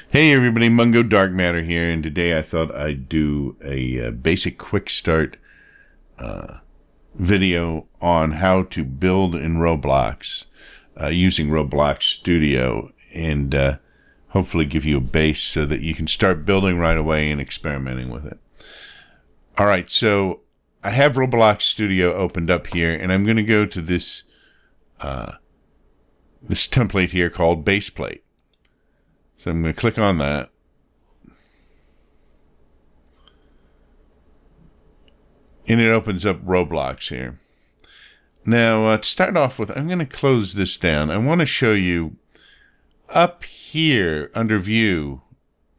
Hey everybody, Mungo Dark Matter here, and today I thought I'd do a basic quick start video on how to build in Roblox using Roblox Studio, and hopefully give you a base so that you can start building right away and experimenting with it. Alright, so I have Roblox Studio opened up here, and I'm going to go to this template here called Base Plate. So I'm going to click on that. And it opens up Roblox here. Now, to start off with, I'm going to close this down. I want to show you up here under View.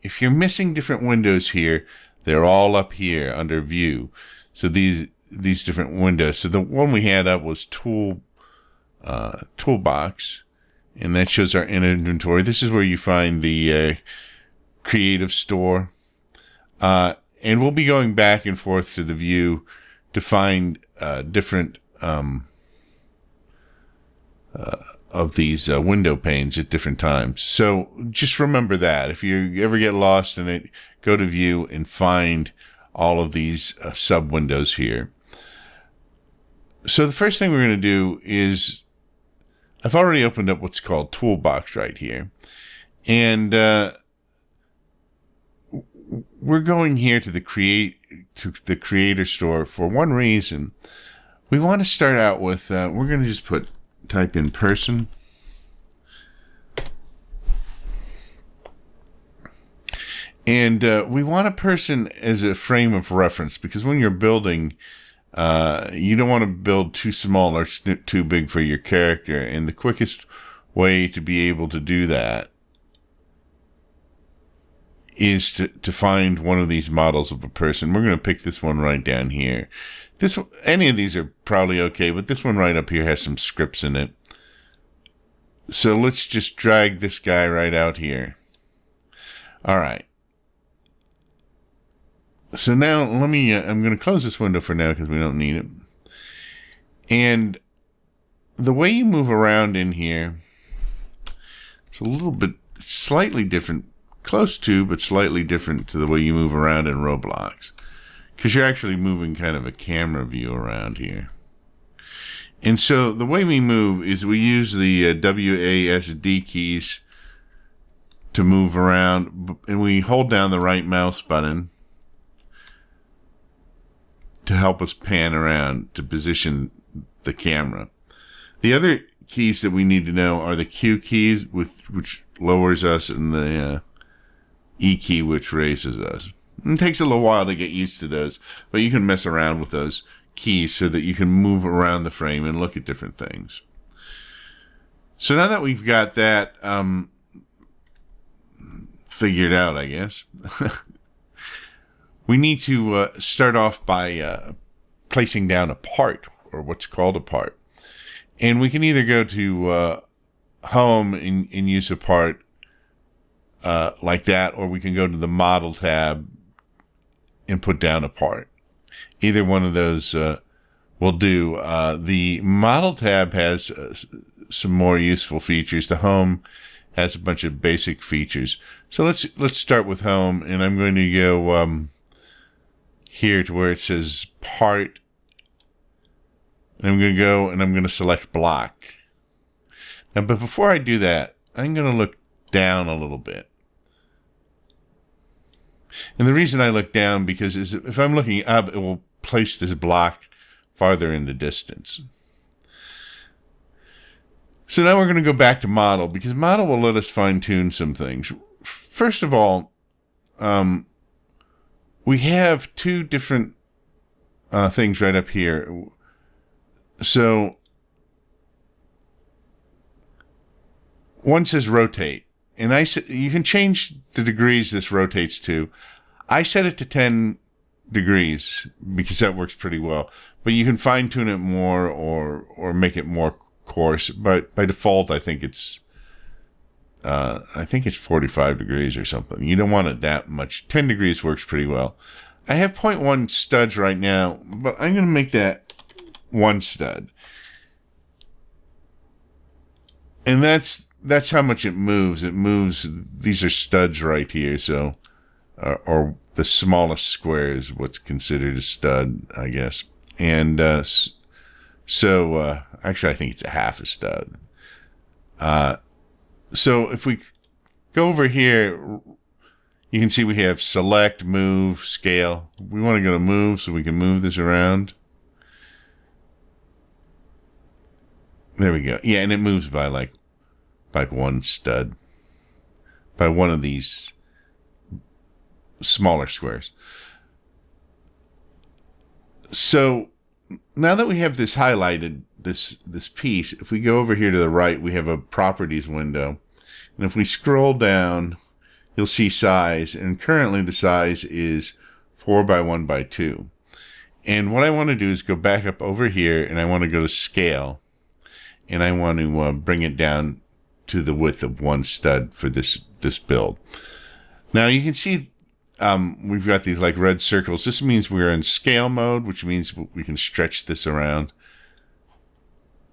If you're missing different windows here, they're all up here under View. So these different windows. So the one we had up was Toolbox. And that shows our inventory. This is where you find the creative store. And we'll be going back and forth to the view to find different of these window panes at different times. So just remember that. If you ever get lost in it, go to view and find all of these sub windows here. So the first thing we're going to do is I've already opened up what's called Toolbox right here. And we're going here to the creator store for one reason. We want to start out with, we're going to just type in person. And we want a person as a frame of reference, because when you're building, you don't want to build too small or too big for your character. And the quickest way to be able to do that is to find one of these models of a person. We're going to pick this one right down here. Any of these are probably okay, but this one right up here has some scripts in it. So let's just drag this guy right out here. All right. So now I'm going to close this window for now because we don't need it. And the way you move around in here, it's a little bit slightly different, close to, but slightly different to the way you move around in Roblox. Because you're actually moving kind of a camera view around here. And so the way we move is we use the WASD keys to move around, and we hold down the right mouse button to help us pan around to position the camera. The other keys that we need to know are the Q keys, which lowers us, and the E key, which raises us. It takes a little while to get used to those, but you can mess around with those keys so that you can move around the frame and look at different things. So now that we've got that figured out, I guess, we need to start off by placing down a part, or what's called a part. And we can either go to Home and use a part like that, or we can go to the Model tab and put down a part. Either one of those will do. The Model tab has some more useful features. The Home has a bunch of basic features. So let's start with Home, and I'm going to go here to where it says part, and I'm going to go and I'm going to select block. Now, but before I do that, I'm going to look down a little bit. And the reason I look down, because if I'm looking up, it will place this block farther in the distance. So now we're going to go back to model, because model will let us fine tune some things. First of all, we have two different things right up here. So one says rotate, and you can change the degrees this rotates to. I set it to 10 degrees because that works pretty well, but you can fine tune it more or make it more coarse. But by default, I think it's 45 degrees or something. You don't want it that much. 10 degrees works pretty well. I have 0.1 studs right now, but I'm going to make that 1 stud. And that's that's how much it moves. It moves. These are studs right here. So, or the smallest square is what's considered a stud, I guess. And actually, I think it's a half a stud. So if we go over here, you can see we have select, move, scale. We want to go to move so we can move this around. There we go. Yeah, and it moves by like one stud. By one of these smaller squares. So now that we have this highlighted, this piece, if we go over here to the right, we have a properties window. And if we scroll down, you'll see size. And currently the size is 4 by 1 by 2. And what I want to do is go back up over here, and I want to go to scale. And I want to bring it down to the width of 1 stud for this build. Now you can see we've got these like red circles. This means we're in scale mode, which means we can stretch this around.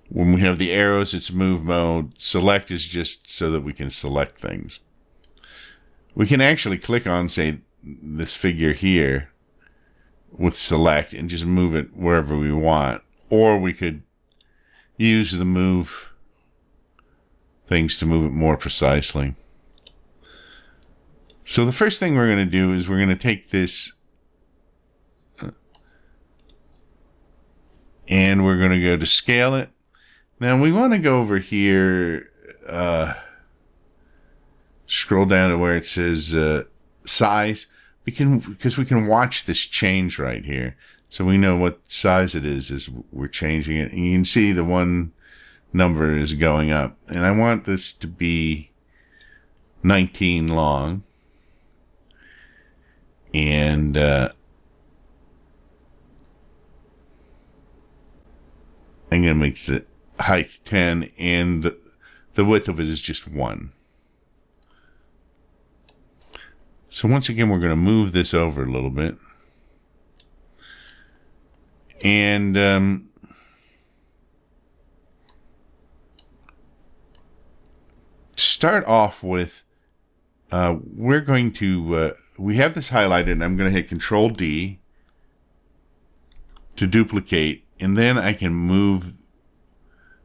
When we have the arrows, it's move mode. Select is just so that we can select things. We can actually click on, say, this figure here with select and just move it wherever we want. Or we could use the move things to move it more precisely. So the first thing we're going to do is we're going to take this and we're going to go to scale it. Now we want to go over here, scroll down to where it says size, because we can watch this change right here. So we know what size it is as we're changing it. And you can see the one number is going up. And I want this to be 19 long. And I'm going to make the height 10, and the width of it is just 1. So once again, we're going to move this over a little bit. And start off with, we're going to, we have this highlighted, and I'm going to hit Control D to duplicate, and then I can move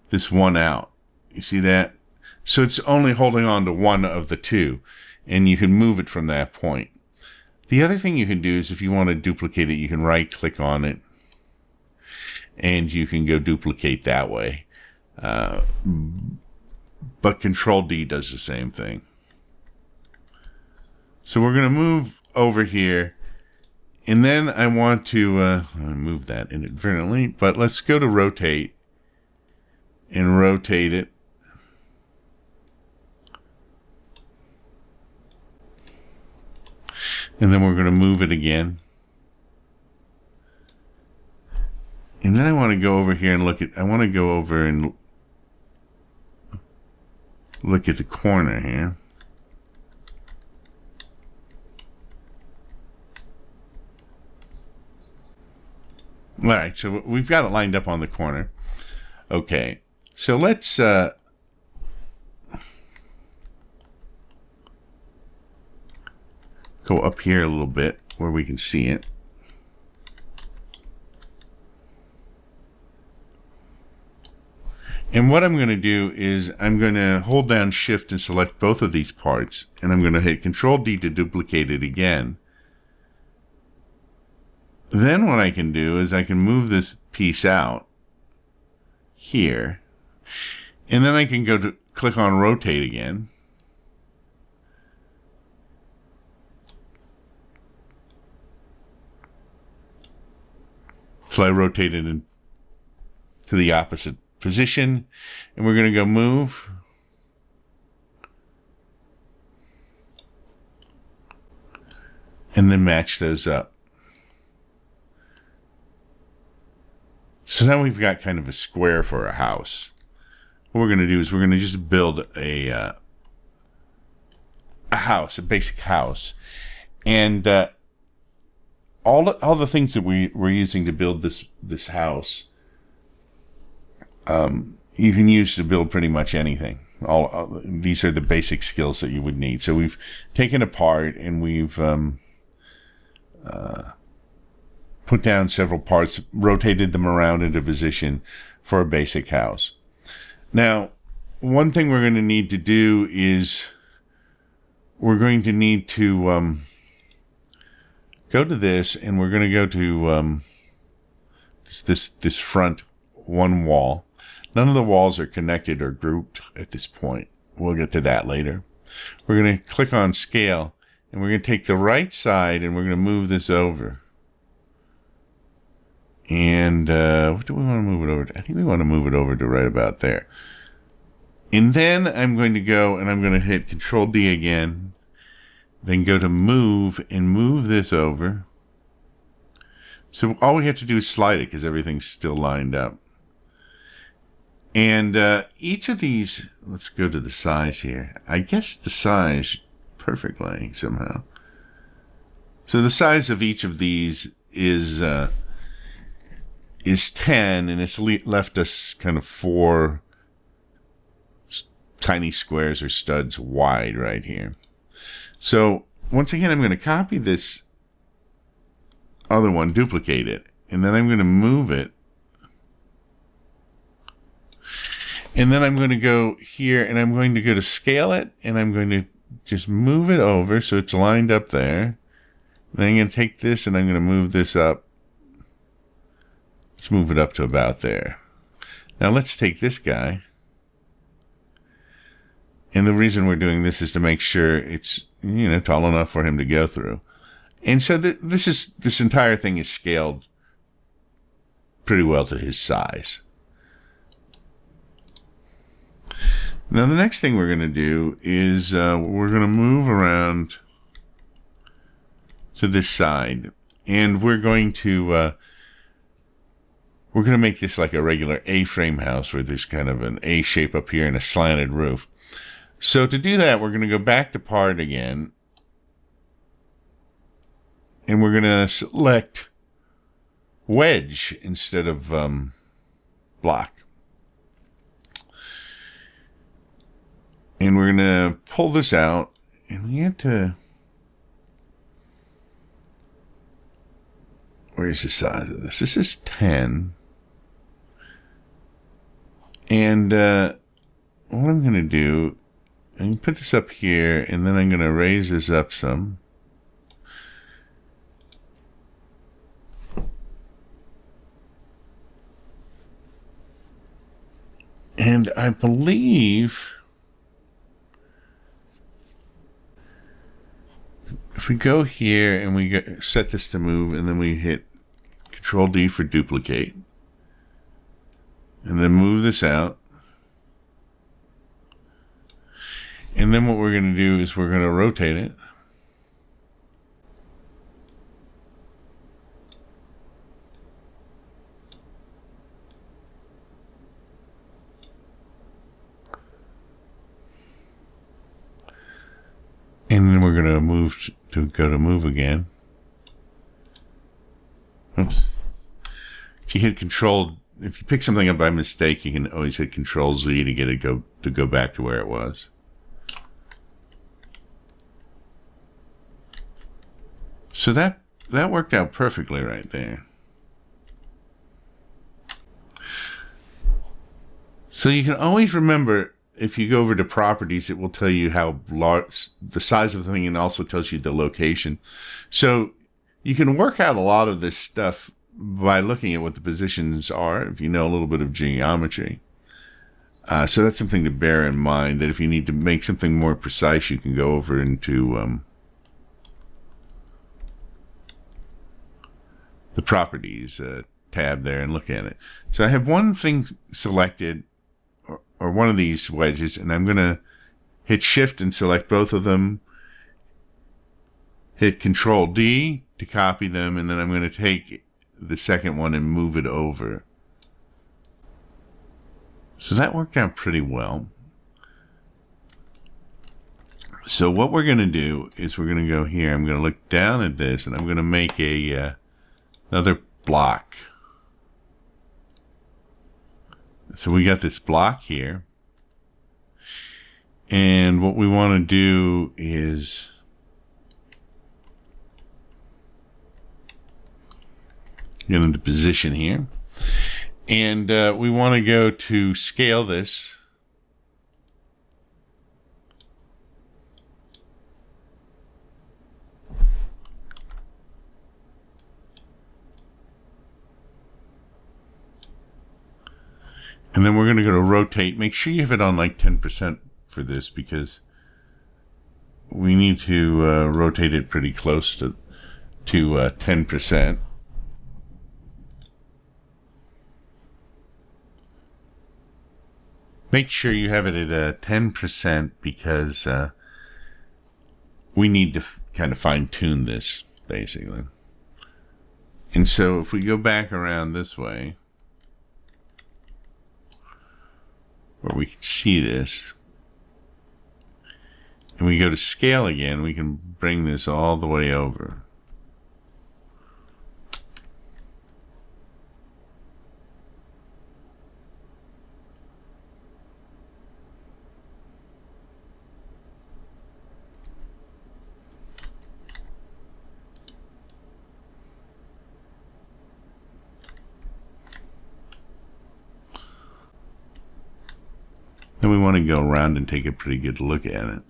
this one out. You see that? So it's only holding on to one of the two, and you can move it from that point. The other thing you can do is if you want to duplicate it, you can right click on it and you can go duplicate that way. But Control D does the same thing. So we're going to move over here, and then I want to move that inadvertently, but let's go to rotate and rotate it. And then we're going to move it again. And then I want to go over here and look at, I want to go over and look at the corner here. All right, so we've got it lined up on the corner. Okay, so let's go up here a little bit where we can see it. And what I'm going to do is I'm going to hold down Shift and select both of these parts, and I'm going to hit Control D to duplicate it again. Then what I can do is I can move this piece out here, and then I can go to click on Rotate again. So I rotate it into the opposite position, and we're going to go move. And then match those up. So now we've got kind of a square for a house. What we're going to do is we're going to just build a house, a basic house. And all the things that we're using to build this house, you can use to build pretty much anything. These are the basic skills that you would need. So we've taken apart and we've put down several parts, rotated them around into position for a basic house. Now, one thing we're going to need to do is we're going to need to go to this, and we're going to go to this front one wall. None of the walls are connected or grouped at this point. We'll get to that later. We're going to click on scale, and we're going to take the right side, and we're going to move this over. And what do we want to move it over to? I think we want to move it over to right about there. And then I'm going to go and I'm going to hit Control D again. Then go to move and move this over. So all we have to do is slide it because everything's still lined up. And each of these, let's go to the size here. I guess the size perfectly somehow. So the size of each of these is 10, and it's left us kind of 4 tiny squares or studs wide right here. So once again, I'm going to copy this other one, duplicate it, and then I'm going to move it. And then I'm going to go here and I'm going to go to scale it, and I'm going to just move it over so it's lined up there. Then I'm going to take this and I'm going to move this up. Let's move it up to about there. Now let's take this guy. And the reason we're doing this is to make sure it's, tall enough for him to go through. And so this entire thing is scaled pretty well to his size. Now the next thing we're going to do is we're going to move around to this side, and we're going to make this like a regular A-frame house where there's kind of an A shape up here and a slanted roof. So to do that, we're going to go back to part again, and we're going to select wedge instead of block. And we're going to pull this out, and we have to... Where's the size of this? This is 10. And what I'm going to do, I'm going to put this up here, and then I'm going to raise this up some. And I believe if we go here and we set this to move, and then we hit Control D for duplicate, and then move this out. And then what we're going to do is we're going to rotate it. And then we're going to move again. Oops. If you hit Control, if you pick something up by mistake, you can always hit Control Z to get it to go back to where it was. So that worked out perfectly right there. So you can always remember, if you go over to properties, it will tell you how large the size of the thing, and also tells you the location. So you can work out a lot of this stuff by looking at what the positions are, if you know a little bit of geometry. So that's something to bear in mind, that if you need to make something more precise, you can go over into the properties tab there and look at it. So I have one thing selected, or one of these wedges, and I'm going to hit Shift and select both of them, hit Control D to copy them, and then I'm going to take the second one and move it over. So that worked out pretty well. So what we're going to do is we're going to go here, I'm going to look down at this, and I'm going to make another block. So we got this block here, And what we want to do is get into position here. And we want to go to scale this. And then we're going to go to rotate. Make sure you have it on like 10% for this, because we need to rotate it pretty close to 10%. Make sure you have it at 10% because we need to kind of fine tune this, basically. And so if we go back around this way, where we can see this, and we go to scale again, we can bring this all the way over. Then we want to go around and take a pretty good look at it.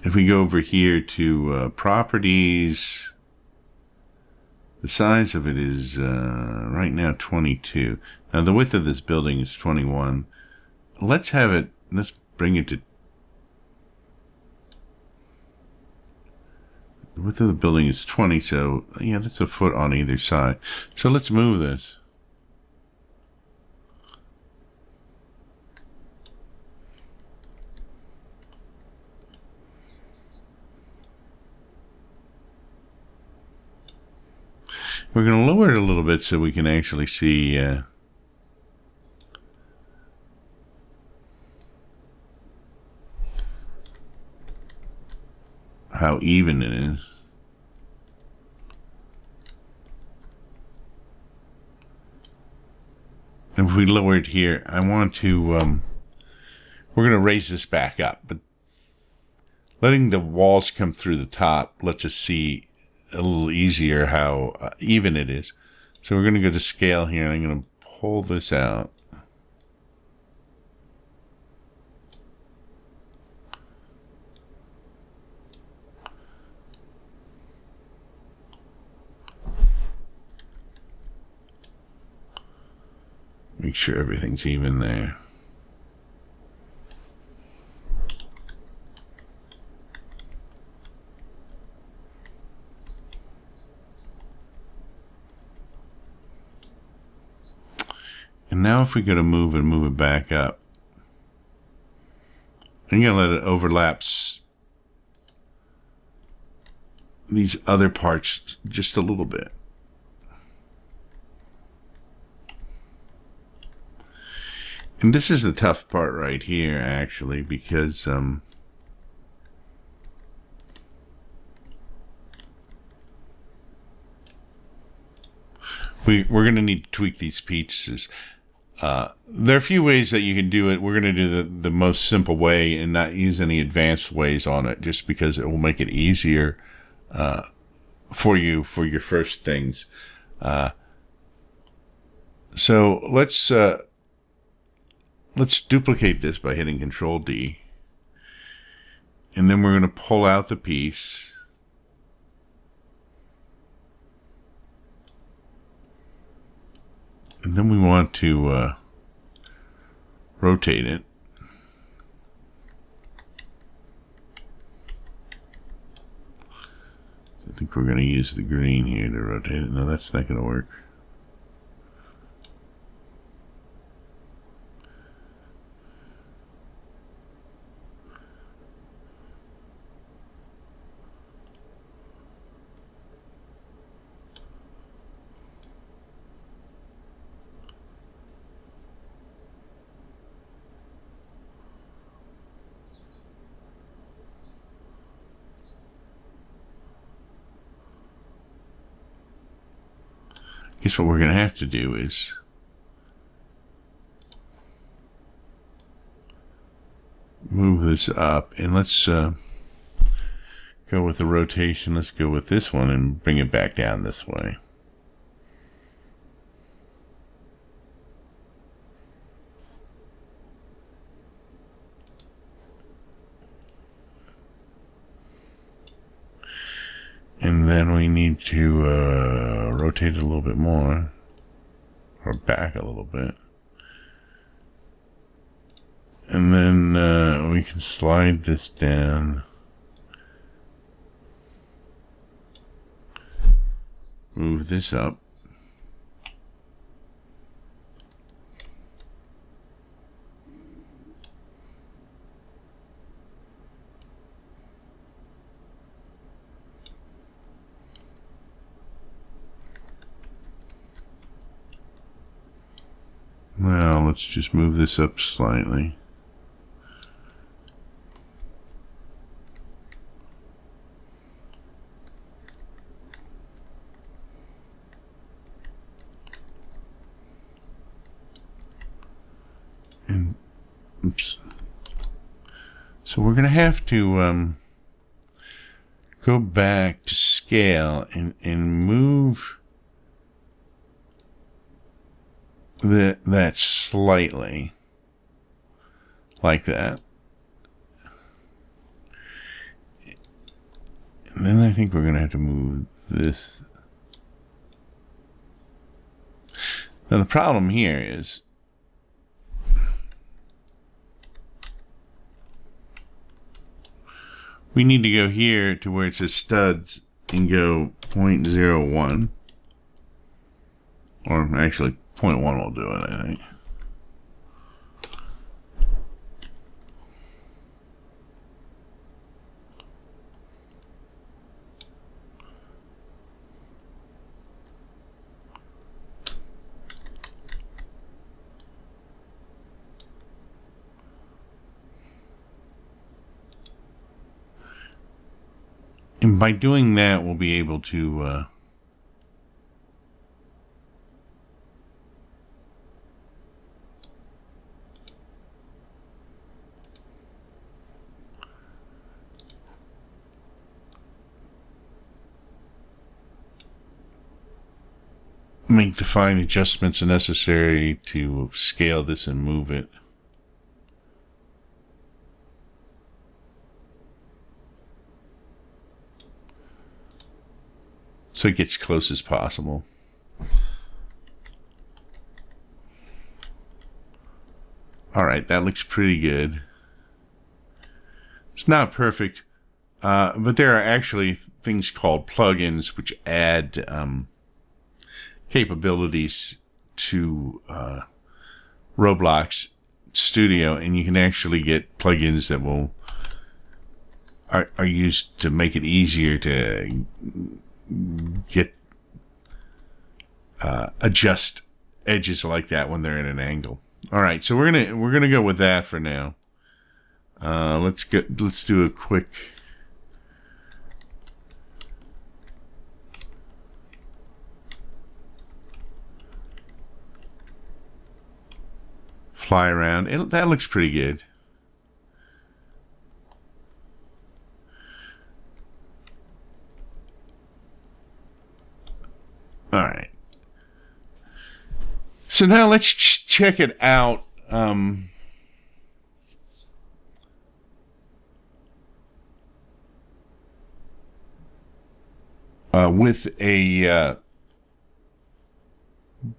If we go over here to properties, the size of it is right now 22. Now the width of this building is 21. Let's have it, let's bring it to, the width of the building is 20, so yeah, that's a foot on either side. So let's move this. We're going to lower it a little bit so we can actually see how even it is. And if we lower it here, I want to, we're going to raise this back up, but letting the walls come through the top lets us see a little easier how even it is. So we're going to go to scale here, and I'm going to pull this out. Make sure everything's even there. And now if we go to move and move it back up, I'm going to let it overlap these other parts just a little bit. And this is the tough part right here, actually, because we're going to need to tweak these pieces. There are a few ways that you can do it. We're going to do the most simple way and not use any advanced ways on it, just because it will make it easier for you for your first things. So let's duplicate this by hitting Control D, and then we're going to pull out the piece. And then we want to rotate it. I think we're going to use the green here to rotate it. No, that's not going to work. guess what we're going to have to do is move this up, and let's go with the rotation. Let's go with this one and bring it back down this way. And then we need to rotate it a little bit more, or back a little bit. And then we can slide this down. Move this up. Well, let's just move this up slightly. And, oops. So we're going to have to go back to scale and move that slightly, like that. And then I think we're going to have to move this. Now the problem here is we need to go here to where it says studs and go 0.01, or actually 0.1 will do it, I think. And by doing that, we'll be able to make the fine adjustments necessary to scale this and move it. So it gets close as possible. All right, that looks pretty good. It's not perfect, but there are actually things called plugins which add capabilities to Roblox Studio, and you can actually get plugins that are used to make it easier to get adjust edges like that when they're at an angle. All right, so we're gonna go with that for now. Let's do a quick fly around. That looks pretty good. All right. So now let's check it out. With a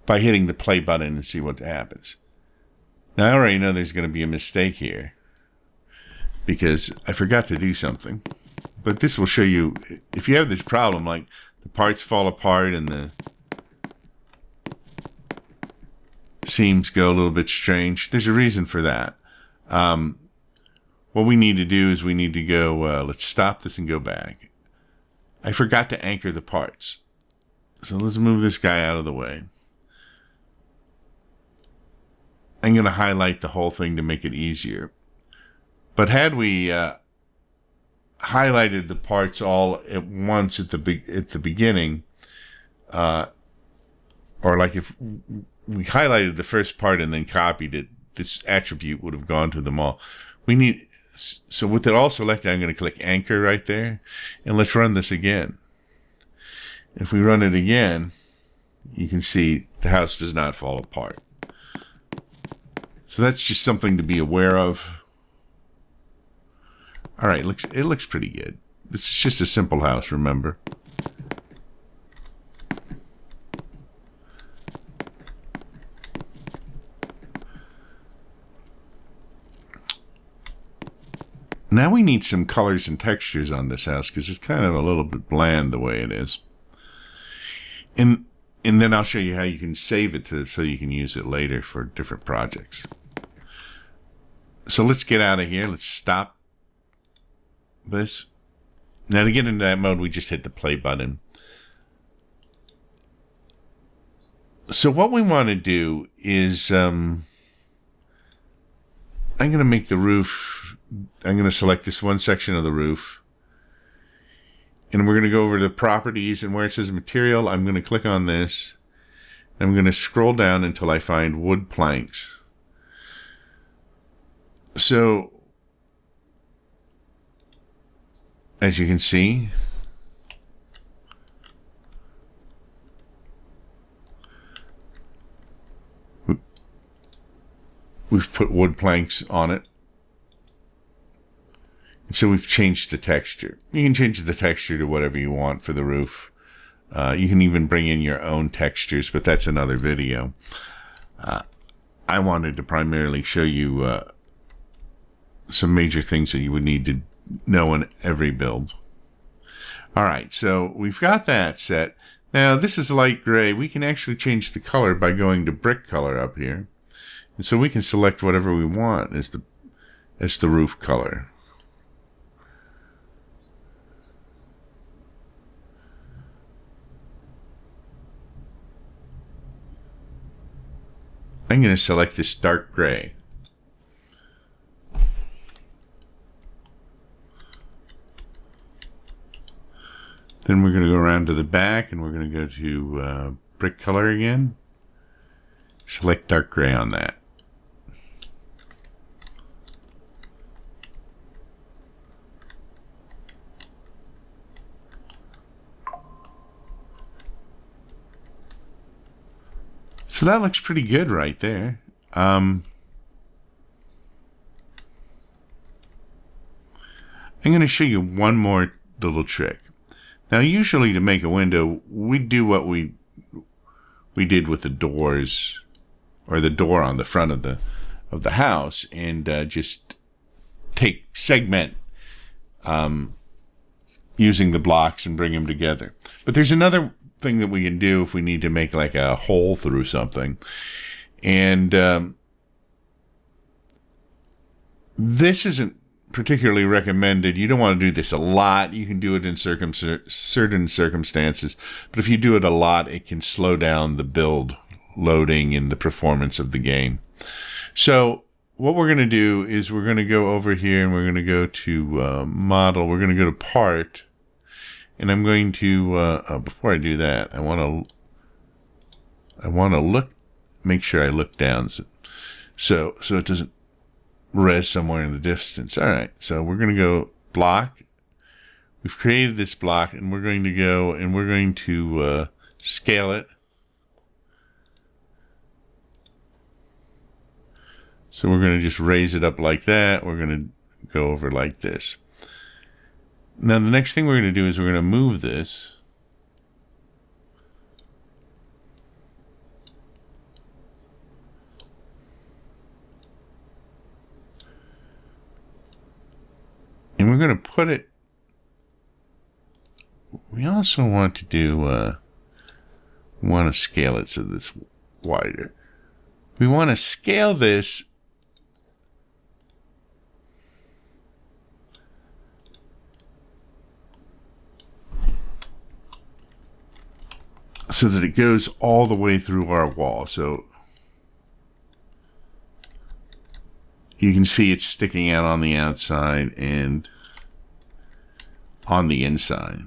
by hitting the play button and see what happens. Now I already know there's going to be a mistake here because I forgot to do something. But this will show you if you have this problem, like the parts fall apart and the seams go a little bit strange. There's a reason for that. What we need to do is we need to go, let's stop this and go back. I forgot to anchor the parts. So let's move this guy out of the way. I'm going to highlight the whole thing to make it easier. But had we highlighted the parts all at once at the beginning, or like if we highlighted the first part and then copied it, this attribute would have gone to them all. So with it all selected, I'm going to click anchor right there, and let's run this again. If we run it again, you can see the house does not fall apart. So that's just something to be aware of. All right, it looks pretty good. This is just a simple house, remember? Now we need some colors and textures on this house because it's kind of a little bit bland the way it is. And then I'll show you how you can save it so you can use it later for different projects. So let's get out of here. Let's stop this. Now to get into that mode, we just hit the play button. So what we want to do is I'm going to make the roof. I'm going to select this one section of the roof. And we're going to go over to properties, and where it says material, I'm going to click on this. I'm going to scroll down until I find wood planks. So, as you can see, we've put wood planks on it. So we've changed the texture. You can change the texture to whatever you want for the roof. You can even bring in your own textures, but that's another video. I wanted to primarily show you some major things that you would need to know in every build. All right, so we've got that set. Now this is light gray. We can actually change the color by going to brick color up here. And so we can select whatever we want as the roof color. I'm going to select this dark gray. Then we're going to go around to the back and we're going to go to brick color again. Select dark gray on that. So that looks pretty good right there. I'm going to show you one more little trick. Now, usually to make a window, we do what we did with the doors, or the door on the front of the house, and just segment using the blocks and bring them together. But there's another thing that we can do if we need to make like a hole through something, and this isn't particularly recommended. You don't want to do this a lot. You can do it in certain circumstances, but if you do it a lot, it can slow down the build loading and the performance of the game. So what we're going to do is we're going to go over here and we're going to go to model. We're going to go to part. And I'm going to, before I do that, I want to make sure I look down so it doesn't res somewhere in the distance. All right, so we're going to go block. We've created this block, and we're going to go and we're going to scale it. So we're going to just raise it up like that. We're going to go over like this. Now, the next thing we're going to do is we're going to move this. And we're going to put it, we also want to do, want to scale it so this wider. We want to scale this so that it goes all the way through our wall. So you can see it's sticking out on the outside and on the inside.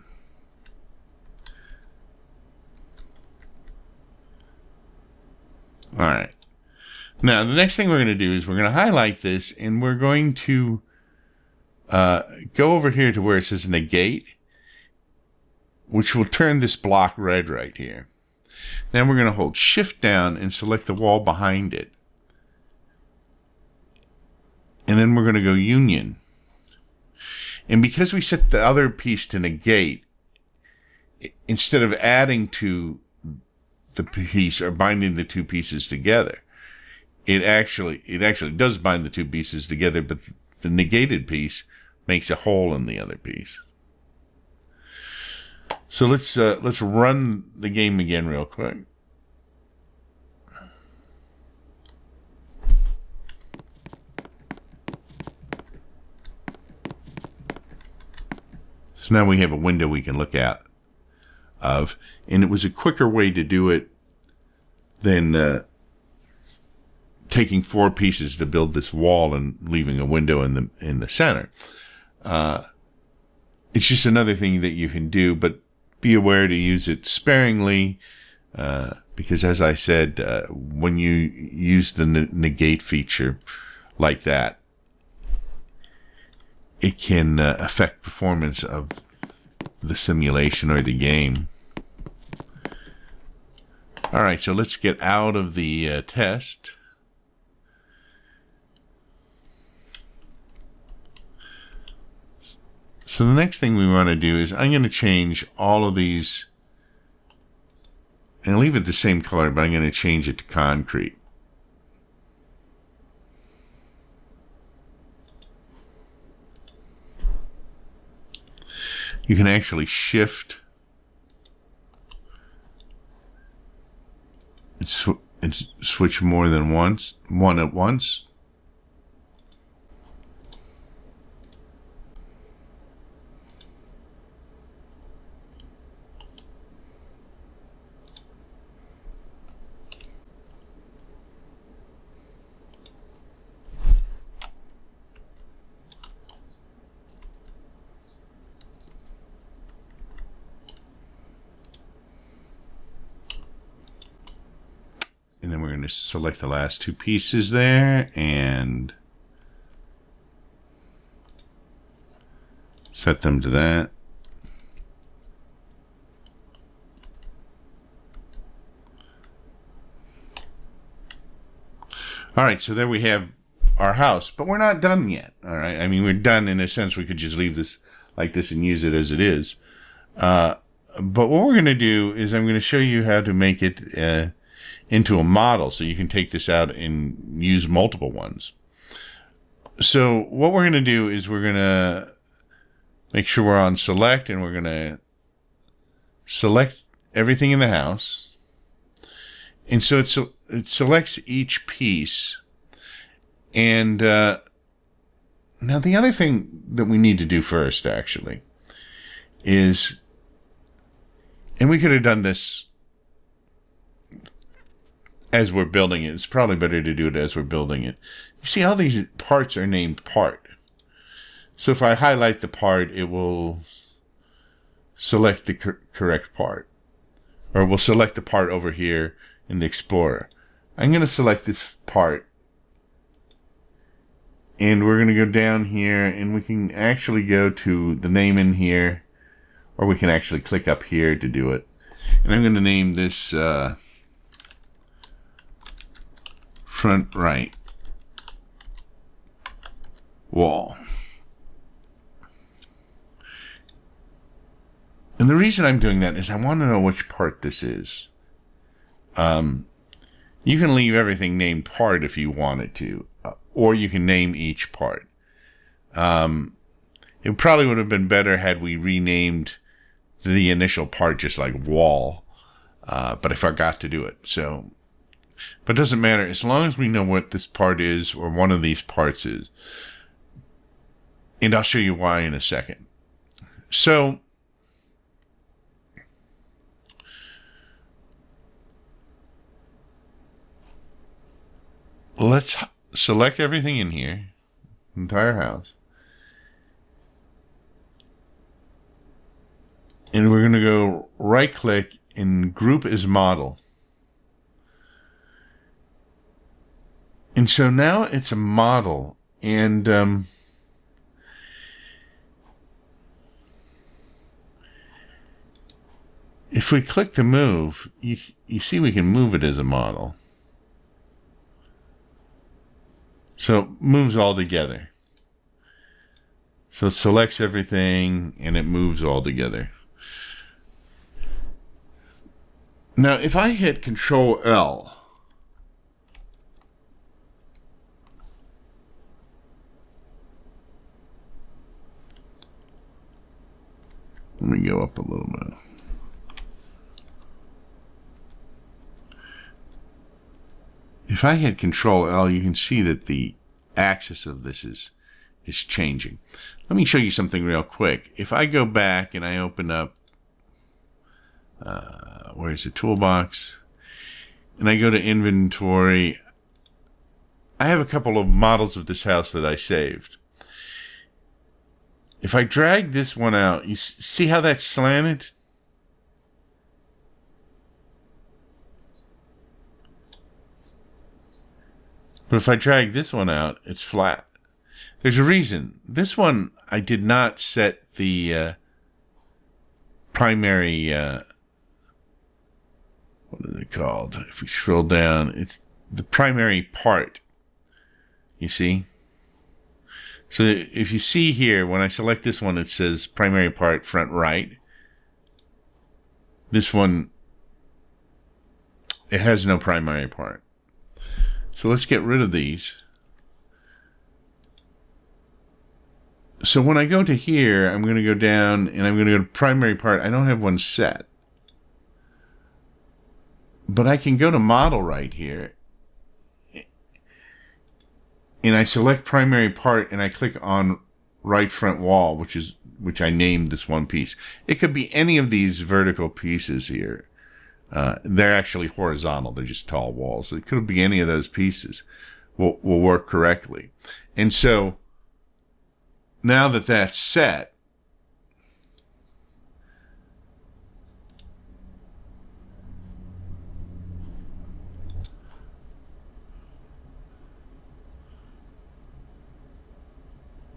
All right. Now, the next thing we're going to do is we're going to highlight this, and we're going to go over here to where it says negate, which will turn this block red right here. Then we're going to hold Shift down and select the wall behind it. And then we're going to go Union. And because we set the other piece to negate, instead of adding to the piece or binding the two pieces together, it actually does bind the two pieces together, but the negated piece makes a hole in the other piece. So let's run the game again real quick. So now we have a window we can look at of, and it was a quicker way to do it than taking 4 pieces to build this wall and leaving a window in the center. It's just another thing that you can do, but be aware to use it sparingly, because as I said, when you use the negate feature like that, it can affect performance of the simulation or the game. All right, so let's get out of the test. So the next thing we want to do is I'm going to change all of these and leave it the same color, but I'm going to change it to concrete. You can actually shift and switch more than one at once. And then we're going to select the last 2 pieces there and set them to that. All right, so there we have our house, but we're not done yet. All right, I mean, we're done in a sense. We could just leave this like this and use it as it is. But what we're going to do is I'm going to show you how to make it into a model, so you can take this out and use multiple ones. So what we're going to do is we're going to make sure we're on select, and we're going to select everything in the house. And so it selects each piece. And now the other thing that we need to do first, actually, is, and we could have done this as we're building it. It's probably better to do it as we're building it. You see how these parts are named part. So if I highlight the part, it will select the correct part. Or we'll select the part over here in the Explorer. I'm going to select this part. And we're going to go down here, and we can actually go to the name in here. Or we can actually click up here to do it. And I'm going to name this front right wall. And the reason I'm doing that is I want to know which part this is. You can leave everything named part if you wanted to, or you can name each part. It probably would have been better had we renamed the initial part just like wall, but I forgot to do it. So, but it doesn't matter as long as we know what this part is, or one of these parts is. And I'll show you why in a second. So, let's select everything in here, entire house. And we're going to go right click and group as model. And so now it's a model. And if we click to move, you see we can move it as a model. So it moves all together. So it selects everything and it moves all together. Now, if I hit Control L, let me go up a little bit. If I hit Control L, you can see that the axis of this is changing. Let me show you something real quick. If I go back and I open up, where's the toolbox? And I go to inventory, I have a couple of models of this house that I saved. If I drag this one out, you see how that's slanted? But if I drag this one out, it's flat. There's a reason. This one, I did not set the primary, what is it called? If we scroll down, it's the primary part. You see? So if you see here, when I select this one, it says primary part front right. This one, it has no primary part. So let's get rid of these. So when I go to here, I'm going to go down and I'm going to go to primary part. I don't have one set. But I can go to model right here. And I select primary part and I click on right front wall, which I named this one piece. It could be any of these vertical pieces here. They're actually horizontal. They're just tall walls. It could be any of those pieces will work correctly. And so now that that's set,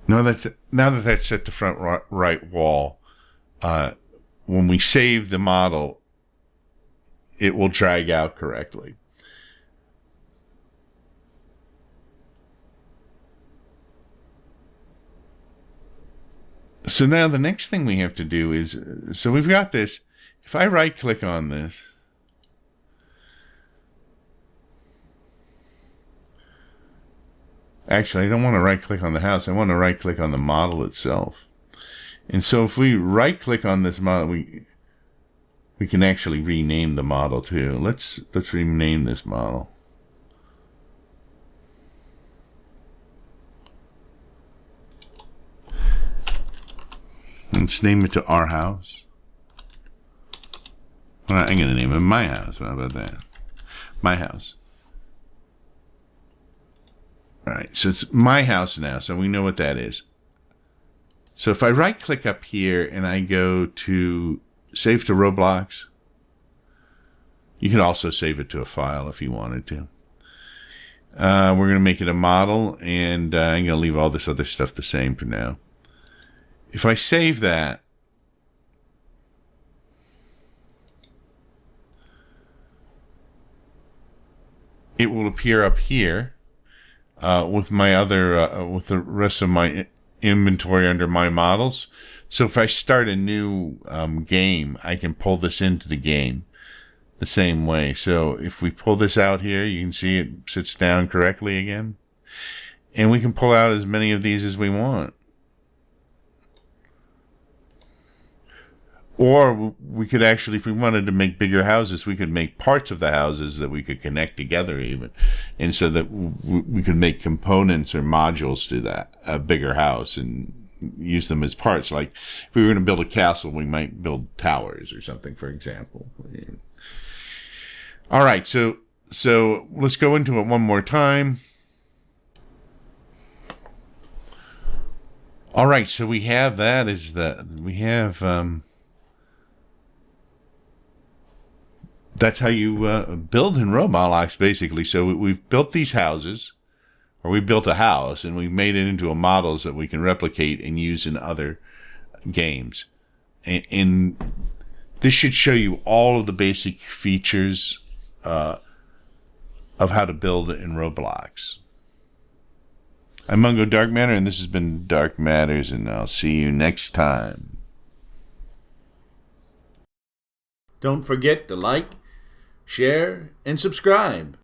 now that that's set to front right wall, when we save the model, it will drag out correctly. So now the next thing we have to do is, so we've got this. If I right click on this, actually I don't want to right click on the house. I want to right click on the model itself. And so if we right click on this model, we can actually rename the model too. Let's rename this model. Let's name it to our house. Well, I'm going to name it my house. How about that? My house. All right, so it's my house now, so we know what that is. So if I right click up here and I go to save to Roblox, you could also save it to a file if you wanted to. We're going to make it a model, and I'm going to leave all this other stuff the same for now. If I save that, it will appear up here with my other, with the rest of my inventory under my models. So if I start a new game, I can pull this into the game the same way. So if we pull this out here, you can see it sits down correctly again. And we can pull out as many of these as we want. Or we could actually, if we wanted to make bigger houses, we could make parts of the houses that we could connect together even. And so that we could make components or modules to that, a bigger house, and use them as parts. Like if we were going to build a castle, we might build towers or something, for example. All right, so let's go into it one more time. All right, so we have that is that's how you build in Roblox, basically. So we've built these houses. or we built a house and we made it into a models that we can replicate and use in other games. And this should show you all of the basic features of how to build in Roblox. I'm Mungo Dark Matter, and this has been Dark Matters, and I'll see you next time. Don't forget to like, share, and subscribe.